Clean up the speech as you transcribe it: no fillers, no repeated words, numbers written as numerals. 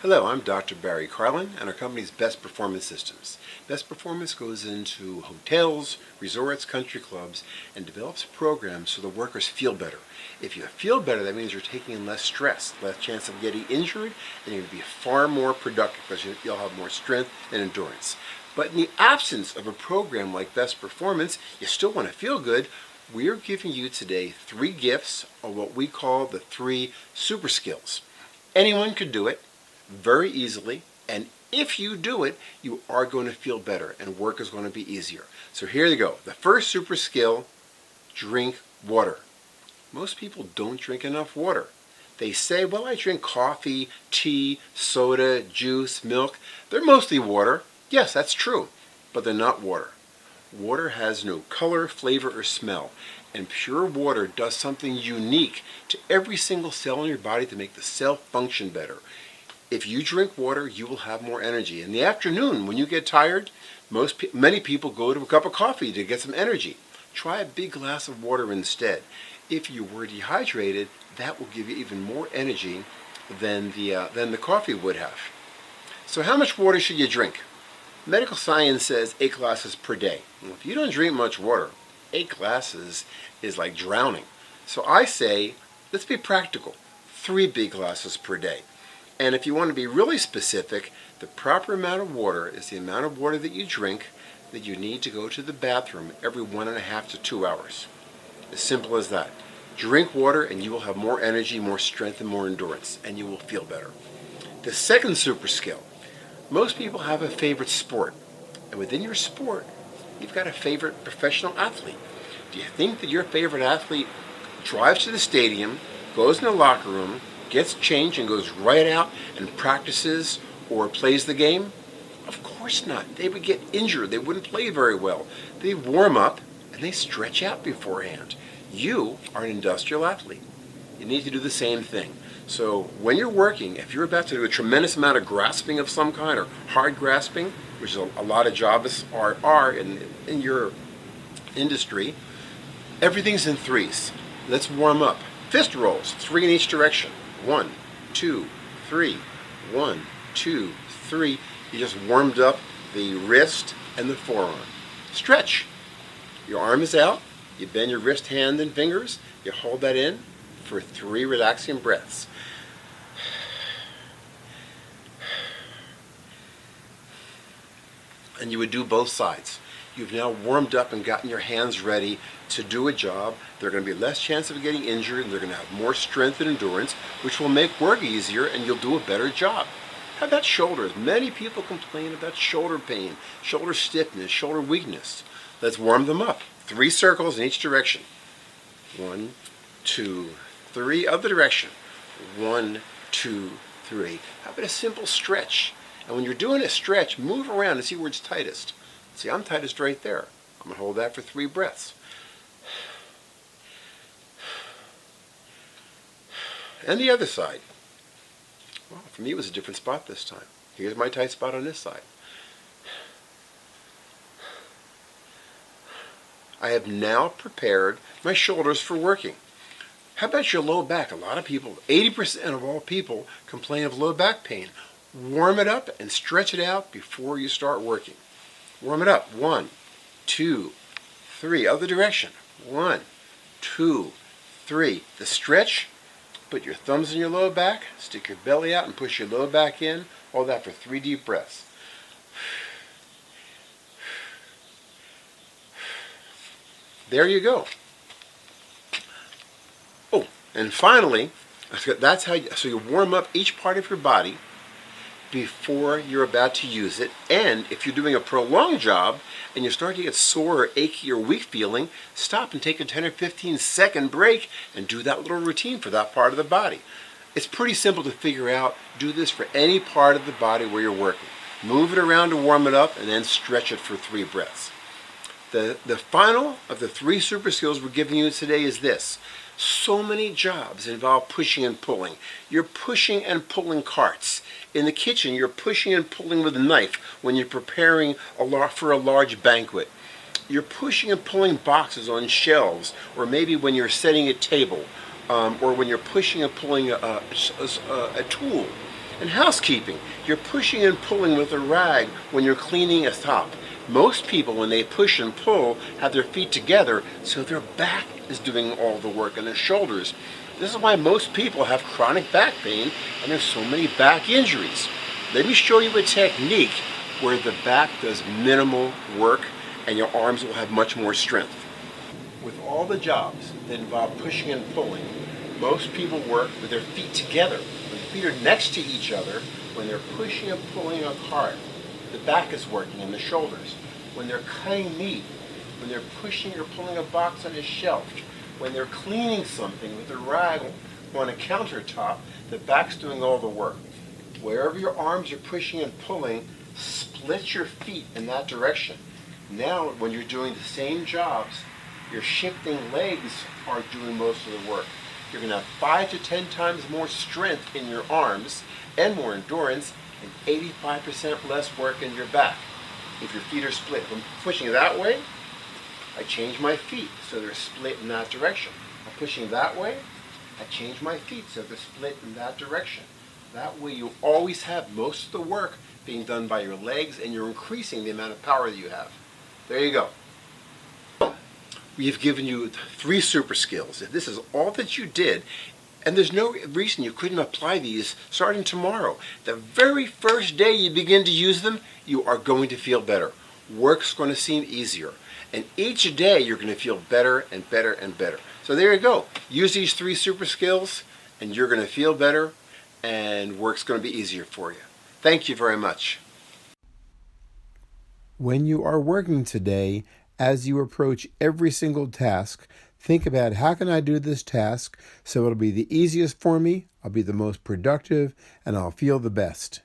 Hello, I'm Dr. Barry Carlin, and our company's Best Performance Systems. Best Performance goes into hotels, resorts, country clubs, and develops programs so the workers feel better. If you feel better, that means you're taking in less stress, less chance of getting injured, and you're going to be far more productive because you'll have more strength and endurance. But in the absence of a program like Best Performance, you still want to feel good. We're giving you today 3 gifts of what we call the 3 Superskills. Anyone could do it very easily, and if you do it, you are going to feel better and work is going to be easier. So here you go. The first super skill: drink water. Most people don't drink enough water. They say, well, I drink coffee, tea, soda, juice, milk. They're mostly water. Yes, that's true, but they're not water. Water has no color, flavor, or smell, and pure water does something unique to every single cell in your body to make the cell function better. If you drink water, you will have more energy. In the afternoon, when you get tired, many people go to a cup of coffee to get some energy. Try a big glass of water instead. If you were dehydrated, that will give you even more energy than the coffee would have. So how much water should you drink? Medical science says 8 glasses per day. Well, if you don't drink much water, 8 glasses is like drowning. So I say, let's be practical. 3 big glasses per day. And if you want to be really specific, the proper amount of water is the amount of water that you drink that you need to go to the bathroom every 1.5 to 2 hours. As simple as that. Drink water and you will have more energy, more strength, and more endurance, and you will feel better. The second super skill: most people have a favorite sport, and within your sport, you've got a favorite professional athlete. Do you think that your favorite athlete drives to the stadium, goes in the locker room, gets changed, and goes right out and practices or plays the game? Of course not. They would get injured. They wouldn't play very well. They warm up and they stretch out beforehand. You are an industrial athlete. You need to do the same thing. So when you're working, if you're about to do a tremendous amount of grasping of some kind, or hard grasping, which is a lot of jobs are in your industry, everything's in 3s. Let's warm up. Fist rolls, 3 in each direction. 1, 2, 3. 1, 2, 3. You just warmed up the wrist and the forearm. Stretch. Your arm is out. You bend your wrist, hand, and fingers. You hold that in for 3 relaxing breaths. And you would do both sides. You've now warmed up and gotten your hands ready to do a job. They're going to be less chance of getting injured, and they're going to have more strength and endurance, which will make work easier, and you'll do a better job. How about shoulders? Many people complain about shoulder pain, shoulder stiffness, shoulder weakness. Let's warm them up. 3 circles in each direction. 1, 2, 3. Other direction. 1, 2, 3. How about a simple stretch? And when you're doing a stretch, move around and see where it's tightest. See, I'm tightest right there. I'm going to hold that for 3 breaths. And the other side. Well, for me it was a different spot this time. Here's my tight spot on this side. I have now prepared my shoulders for working. How about your low back? A lot of people, 80% of all people, complain of low back pain. Warm it up and stretch it out before you start working. Warm it up. 1, 2, 3. Other direction. 1, 2, 3. The stretch, put your thumbs in your low back, stick your belly out and push your low back in. Hold that for 3 deep breaths. There you go. Oh, and finally, that's how so you warm up each part of your body before you're about to use it. And if you're doing a prolonged job and you start to get sore or achy or weak feeling, stop and take a 10 or 15 second break and do that little routine for that part of the body. It's pretty simple to figure out. Do this for any part of the body where you're working. Move it around to warm it up and then stretch it for 3 breaths. The final of the 3 super skills we're giving you today is this. So many jobs involve pushing and pulling. You're pushing and pulling carts. In the kitchen, you're pushing and pulling with a knife when you're preparing for a large banquet. You're pushing and pulling boxes on shelves, or maybe when you're setting a table, or when you're pushing and pulling a tool. In housekeeping, you're pushing and pulling with a rag when you're cleaning a top. Most people, when they push and pull, have their feet together, so their back is doing all the work and their shoulders. This is why most people have chronic back pain and there's so many back injuries. Let me show you a technique where the back does minimal work and your arms will have much more strength. With all the jobs that involve pushing and pulling, most people work with their feet together. When the feet are next to each other, when they're pushing and pulling a cart, the back is working and the shoulders. When they're cutting meat, when they're pushing or pulling a box on a shelf, when they're cleaning something with a rag on a countertop, the back's doing all the work. Wherever your arms are pushing and pulling, split your feet in that direction. Now, when you're doing the same jobs, your shifting legs are doing most of the work. You're going to have 5 to 10 times more strength in your arms and more endurance and 85% less work in your back if your feet are split. If I'm pushing that way, I change my feet so they're split in that direction. I'm pushing that way, I change my feet so they're split in that direction. That way you always have most of the work being done by your legs and you're increasing the amount of power that you have. There you go. We've given you 3 super skills. If this is all that you did, and there's no reason you couldn't apply these starting tomorrow. The very first day you begin to use them, you are going to feel better. Work's going to seem easier. And each day you're going to feel better and better and better. So there you go. Use these 3 super skills and you're going to feel better and work's going to be easier for you. Thank you very much. When you are working today, as you approach every single task, think about how can I do this task so it'll be the easiest for me, I'll be the most productive, and I'll feel the best.